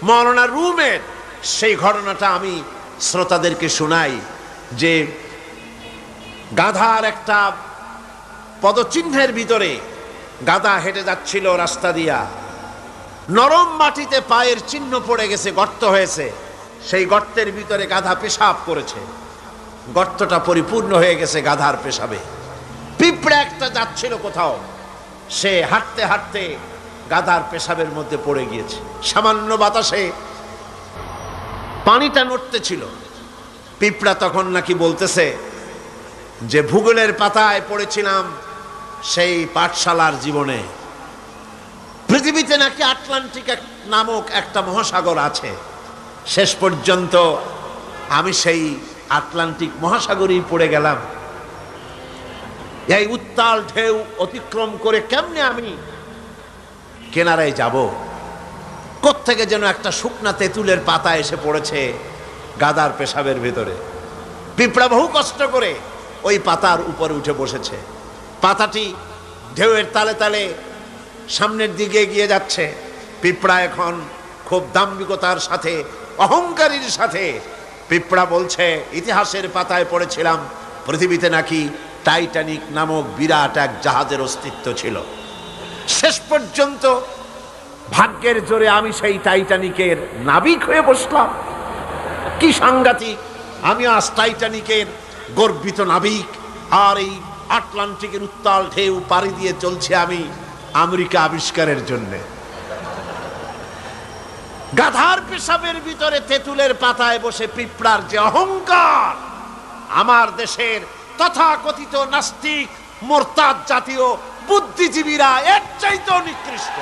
মাওলানা রুমের সেই ঘটনাটা আমি শ্রোতাদেরকে শোনাই যে গাধার একটা পদচিহ্নের ভিতরে গাধা হেঁটে যাচ্ছিল রাস্তা দিয়া, নরম মাটিতে পায়ের চিহ্ন পড়ে গেছে, গর্ত হয়েছে, সেই গর্তের ভিতরে গাধা পেশাব করেছে, গর্তটা পরিপূর্ণ হয়ে গেছে গাধার পেশাবে। পিঁপড়া একটা যাচ্ছিল কোথাও, সে হাঁটতে হাঁটতে গাধার পেশাবের মধ্যে পড়ে গিয়েছে, সামান্য বাতাসে পানিটা নড়তেছিল। পিঁপড়া তখন নাকি বলতেছে যে ভূগোলের পাতায় পড়েছিলাম সেই পাঠশালার জীবনে, পৃথিবীতে নাকি আটলান্টিক নামক একটা মহাসাগর আছে, শেষ পর্যন্ত আমি সেই আটলান্টিক মহাসাগরেই পড়ে গেলাম। এই উত্তাল ঢেউ অতিক্রম করে কেমনে আমি কিনারায় যাব? কোত্থেকে যেন একটা শুকনা তেঁতুলের পাতা এসে পড়েছে গাধার পেশাবের ভিতরে। পিঁপড়া বহু কষ্ট করে ওই পাতার উপরে উঠে বসেছে। পাতাটি ঢেউয়ের তালে তালে সামনের দিকে এগিয়ে যাচ্ছে। পিঁপড়া এখন খুব দাম্ভিকতার সাথে, অহংকারীর সাথে পিঁপড়া বলছে, ইতিহাসের পাতায় পড়েছিলাম পৃথিবীতে নাকি টাইটানিক নামক বিরাট এক জাহাজের অস্তিত্ব ছিল। শেষ পর্যন্ত ভাগ্যের জোরে আমি সেই টাইটানিকের নাবিক হয়ে বসলাম। কি সাংঘাতিক! আমি আজ টাইটানিকের গর্বিত নাবিক, আর এই আটলান্টিকের উত্তাল ঢেউ পাড়ি দিয়ে চলছে আমি আমেরিকা আবিষ্কারের জন্যে। গাধার পেশাবের ভিতরে তেঁতুলের পাতায় বসে পিঁপড়ার যে অহংকার, আমার দেশের তথাকথিত নাস্তিক মোরতাদ জাতীয় বুদ্ধিজীবীরা এর চাইতেও নিকৃষ্ট।